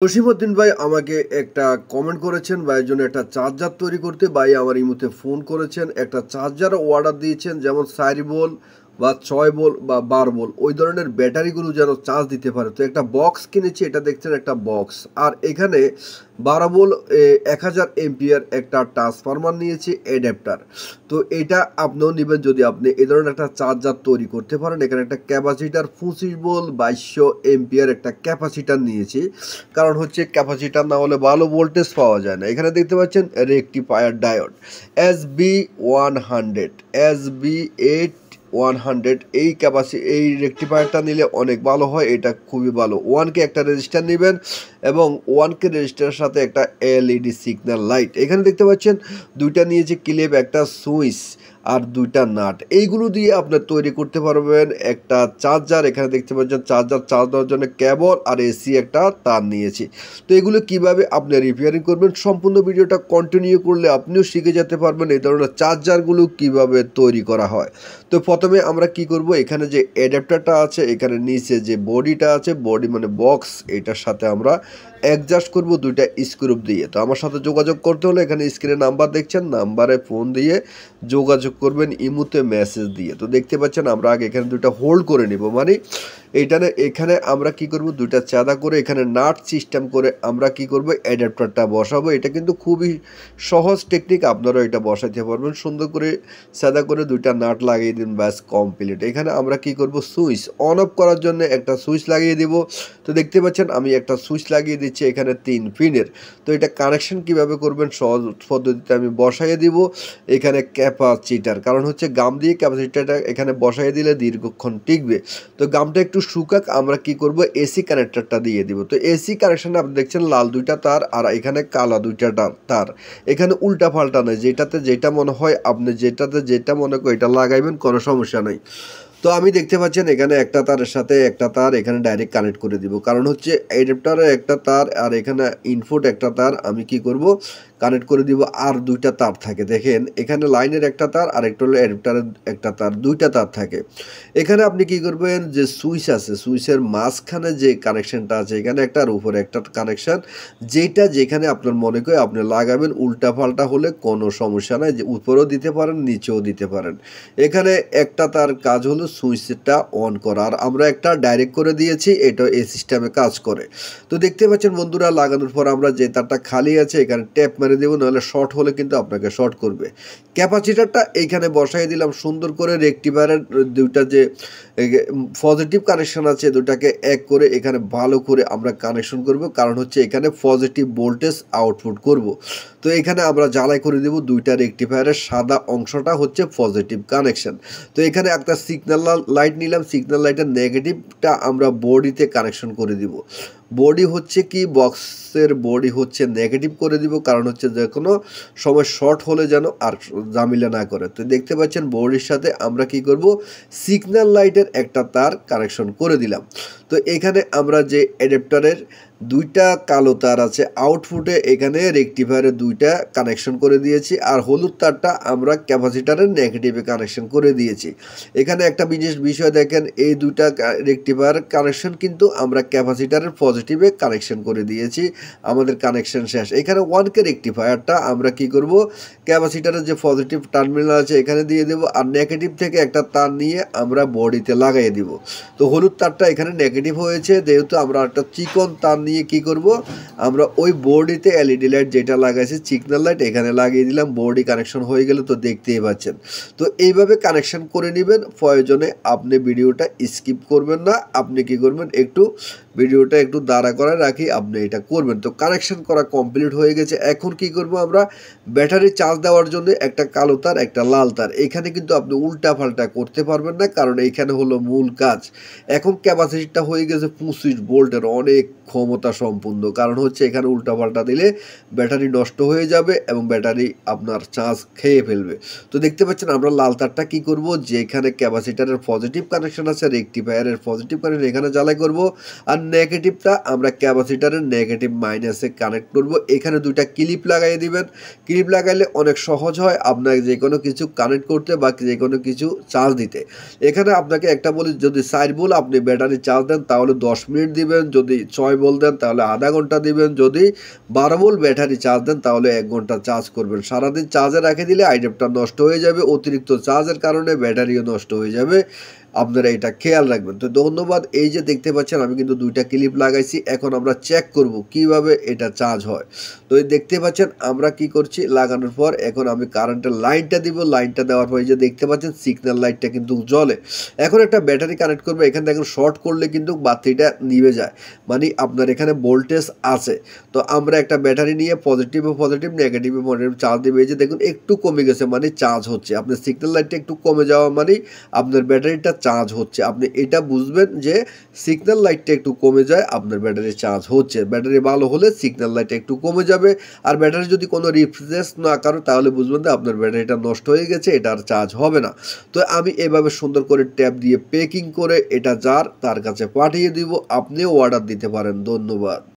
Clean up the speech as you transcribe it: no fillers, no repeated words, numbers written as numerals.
জসিমউদ্দিন ভাই আমাকে একটা কমেন্ট করেছেন ভাইয়ের জন্য একটা চার্জার তৈরি করতে। ভাই আমার এই মুহূর্তে ফোন করেছেন, একটা চার্জার অর্ডার দিয়েছেন, যেমন 4 ভোল্ট বা 6 ভোল্ট বা 12 ভোল্ট ওই ধরনের ব্যাটারিগুলো যেন চার্জ দিতে পারে। তো একটা বক্স কিনেছি, এটা দেখছেন একটা বক্স, আর এখানে 12 ভোল্ট 1000 এম্পিয়ার একটা ট্রান্সফরমার নিয়েছি অ্যাডাপ্টার। তো এটা আপনিও নেবেন যদি আপনি এই ধরনের একটা চার্জার তৈরি করতে পারেন। এখানে একটা ক্যাপাসিটার 25 ভোল্ট 2200 এম্পিয়ার একটা ক্যাপাসিটার নিয়েছি, কারণ হচ্ছে ক্যাপাসিটার না হলে ভালো ভোল্টেজ পাওয়া যায় না। এখানে দেখতে পাচ্ছেন রেকটিফায়ার ডায়োড SB100 SB8100, এই রেকটিফায়ারটা নিলে অনেক ভালো হয়, এটা খুবই ভালো। 1K একটা রেজিস্টার নেবেন এবং 1K রেজিস্টারের সাথে একটা এলইডি সিগন্যাল লাইট। এখানে দেখতে পাচ্ছেন দুইটা নিয়েছে ক্লিপ, একটা সুইচ আর দুইটা নাট। এইগুলো দিয়ে আপনার তৈরি করতে পারবেন একটা চার্জার। এখানে দেখতে পাচ্ছেন চার্জার চার্জ দেওয়ার জন্য কেবল আর এসি একটা তার নিয়েছি। তো এগুলো কিভাবে আপনি রিপেয়ারিং করবেন, সম্পূর্ণ ভিডিওটা কন্টিনিউ করলে আপনিও শিখে যেতে পারবেন এই ধরনের চার্জারগুলো কিভাবে তৈরি করা হয়। তো প্রথমে আমরা কি করব, এখানে যে অ্যাডাপ্টারটা আছে, এখানে নিচে যে বডিটা আছে, বডি মানে বক্স, এটার সাথে আমরা অ্যাডজাস্ট করব দুইটা স্ক্রু দিয়ে। তো আমার সাথে যোগাযোগ করতে হলে এখানে স্ক্রিনে নাম্বার দেখছেন, নাম্বারে ফোন দিয়ে যোগাযোগ করবেন, ইমুতে মেসেজ দিয়ে। তো দেখতে পাচ্ছেন আমরা আগে এখানে দুইটা হোল্ড করে নিব, মানে এখানে আমরা কি করব, দুইটা চাঁদা করে এখানে নাট সিস্টেম করে আমরা কি করব, অ্যাডাপ্টারটা বসাবো। এটা কিন্তু খুবই সহজ টেকনিক, আপনারা এটা বসাইতে পারবেন। সুন্দর করে চাঁদা করে দুইটা নাট লাগিয়ে দিন, ব্যাস কমপ্লিট। এখানে আমরা কি করব, সুইচ অন অফ করার জন্য একটা সুইচ লাগিয়ে দিব। তো দেখতে পাচ্ছেন আমি একটা সুইচ লাগিয়ে দিচ্ছি এখানে 3 পিনের। তো এটা কানেকশন কিভাবে করবেন সহজ পদ্ধতিতে আমি বসাইয়ে দিব। এখানে ক্যাপাসিটার, কারণ হচ্ছে গাম দিয়ে ক্যাপাসিটারটা এখানে বসাইয়ে দিলে দীর্ঘক্ষণ টিকবে। তো গামটা একটু শুকাক, আমরা কি করব, এসি কানেক্টরটা দিয়ে দিব। তো এসি কানেকশনে আপনি দেখছেন লাল দুইটা তার আর এখানে কালা দুইটা তার। এখানে উল্টা পাল্টা নয়, যেটাতে যেটা মনে হয় আপনি যেটাতে যেটা মনে করেন এটা লাগাইবেন, কোনো সমস্যা নেই। তো আমি দেখতে পাচ্ছেন এখানে একটা তারের সাথে একটা তার এখানে ডাইরেক্ট কানেক্ট করে দিব, কারণ হচ্ছে অ্যাডাপ্টারের একটা তার আর এখানে ইনপুট একটা তার আমি কি করব, কানেক্ট করে দিব। আর দুইটা তার থাকে, দেখেন এখানে লাইনের একটা তার আর একটা হলো অ্যাডাপ্টারের একটা তার, দুইটা তার থাকে। এখানে আপনি কি করবেন, যে সুইচ আছে সুইচের মাঝখানে যে কানেকশনটা আছে এখানে একটা আর উপরে একটা কানেকশন, যেটা যেখানে আপনার মনে করে আপনি লাগাবেন। উল্টা পাল্টা হলে কোনো সমস্যা নাই, যে উপরেও দিতে পারেন নিচেও দিতে পারেন। এখানে একটা তার কাজ হলো সুইচটা অন করা, আর আমরা একটা ডাইরেক্ট করে দিয়েছি, এটা এই সিস্টেমে কাজ করে। তো দেখতে পাচ্ছেন বন্ধুরা, লাগানোর পর আমরা যে তারটা খালি আছে এখানে ট্যাপ মেরে দেবো, নাহলে শর্ট হলে কিন্তু আপনাকে শর্ট করবে। ক্যাপাসিটারটা এইখানে বসাই দিলাম সুন্দর করে। রেকটিফায়ারের দুইটা যে পজিটিভ কানেকশন আছে দুটাকে এক করে এখানে ভালো করে আমরা কানেকশন করব, কারণ হচ্ছে এখানে পজিটিভ ভোল্টেজ আউটপুট করব। তো এখানে আমরা জ্বালাই করে দেব দুইটা রেকটিফায়ারের সাদা অংশটা হচ্ছে পজিটিভ কানেকশন। তো এখানে একটা সিগন্যাল লাইট নিলাম, সিগন্যাল লাইটের নেগেটিভটা আমরা বডিতে কানেকশন করে দিব। বডি হচ্ছে কি, বক্সের বডি হচ্ছে নেগেটিভ করে দিব, কারণ হচ্ছে যে কোনো সময় শর্ট হলে যেন আর ঝামেলা না করে। তো দেখতে পাচ্ছেন বডির সাথে আমরা কি করব, সিগন্যাল লাইটের একটা তার কানেকশন করে দিলাম। তো এখানে আমরা যে অ্যাডাপ্টারের দুইটা কালো তার আছে আউটপুটে, এখানে রেকটিফায়ারের দুইটা কানেকশন করে দিয়েছি, আর হলুদ তারটা আমরা ক্যাপাসিটারের নেগেটিভে কানেকশন করে দিয়েছি। এখানে একটা বিশেষ বিষয় দেখেন, এই দুইটা রেকটিফায়ার কানেকশন কিন্তু আমরা ক্যাপাসিটারের পজিটিভে কানেকশন করে দিয়েছি, আমাদের কানেকশন শেষ। এখানে 1K রেকটিফায়ারটা আমরা কি করব, ক্যাপাসিটারের যে পজিটিভ টার্মিনাল আছে এখানে দিয়ে দেব, আর নেগেটিভ থেকে একটা তার নিয়ে আমরা বডিতে লাগাই দিব। তো হলুদ তারটা এখানে নেগেটিভ হয়েছে, যেহেতু আমরা একটা চিকন তার নিয়ে কি করব, আমরা ওই বডিতে এলইডি লাইট যেটা লাগাইছি সিগন্যাল লাইট এখানে লাগিয়ে দিলাম, বডি কানেকশন হয়ে গেল। তো দেখতেই পাচ্ছেন। তো এইভাবে কানেকশন করে নেবেন, প্রয়োজনে আপনি ভিডিওটা স্কিপ করবেন না, আপনি কি করবেন, ভিডিওটা একটু দাঁড়া করে রাখি আপনি এটা করবেন। তো কানেকশন করা কমপ্লিট হয়ে গেছে। এখন কি করব, আমরা ব্যাটারি চার্জ দেওয়ার জন্য একটা কালো তার একটা লাল তার, এখানে কিন্তু আপনি উল্টা পাল্টা করতে পারবেন না, কারণ এইখানে হলো মূল কাজ। এখন ক্যাপাসিটিটা হয়ে গেছে 25 ভোল্টের, অনেক ক্ষমতা সম্পূর্ণ, কারণ হচ্ছে এখানে উল্টা পাল্টা দিলে ব্যাটারি নষ্ট হয়ে যাবে এবং ব্যাটারি আপনার চার্জ খেয়ে ফেলবে। তো দেখতে পাচ্ছেন আমরা লাল তারটা কি করব, যেখানে ক্যাপাসিটারের পজিটিভ কানেকশন আছে রেকটিফায়ারের পজিটিভ কানেকশন এখানে জ্বালাই করব, আর নেগেটিভটা আমরা ক্যাপাসিটারের নেগেটিভ মাইনাসে কানেক্ট করব। এখানে দুইটা ক্লিপ লাগাই দিবেন, ক্লিপ লাগাইলে অনেক সহজ হয় আপনাকে যে কোনো কিছু কানেক্ট করতে বা যে কোনো কিছু চার্জ দিতে। এখানে আপনাকে একটা বলি, যদি 4 ভোল্ট আপনি ব্যাটারি চার্জ দেন তাহলে 10 মিনিট দিবেন, যদি 6 ভোল্ট দেন তাহলে আধা ঘন্টা দিবেন, যদি 12 ভোল্ট ব্যাটারি চার্জ দেন তাহলে 1 ঘন্টা চার্জ করবেন। সারাদিন চার্জে রেখে দিলে আইটেমটা নষ্ট হয়ে যাবে, অতিরিক্ত চার্জের কারণে ব্যাটারিও নষ্ট হয়ে যাবে, আপনারা এটা খেয়াল রাখবেন। তো ধন্যবাদ। এই যে দেখতে পাচ্ছেন আমি কিন্তু 2টা ক্লিপ লাগাইছি, এখন আমরা চেক করব কিভাবে এটা চার্জ হয়। তো এই দেখতে পাচ্ছেন আমরা কি করছি, লাগানোর পর এখন আমি কারেন্টের লাইনটা দিব, লাইনটা দেওয়ার পর এই যে দেখতে পাচ্ছেন সিগন্যাল লাইটটা কিন্তু জ্বলে। এখন একটা ব্যাটারি কানেক্ট করবে, এখানে দেখেন শর্ট করলে কিন্তু বাতিটা নিভে যায়, মানে আপনার এখানে ভোল্টেজ আছে। তো আমরা একটা ব্যাটারি নিয়ে পজিটিভে পজিটিভ নেগেটিভে নেগেটিভ চার্জ দেবে, এই যে দেখুন একটু কমে গেছে মানে চার্জ হচ্ছে, আপনার সিগন্যাল লাইটটা একটু কমে যাওয়া মানে আপনার ব্যাটারিটা চার্জ হচ্ছে। আপনি এটা বুঝবেন যে সিগন্যাল লাইটটা একটু কমে যায় আপনার ব্যাটারি চার্জ হচ্ছে, ব্যাটারি ভালো হলে সিগন্যাল লাইটটা একটু কমে যাবে। আর ব্যাটারি যদি কোনো রিফ্রেশ না করে তাহলে বুঝবেন যে আপনার ব্যাটারিটা নষ্ট হয়ে গেছে, এটা আর চার্জ হবে না। তো আমি এভাবে সুন্দর করে ট্যাপ দিয়ে প্যাকিং করে এটা যার তার কাছে পাঠিয়ে দিব, আপনিও অর্ডার দিতে পারেন। ধন্যবাদ।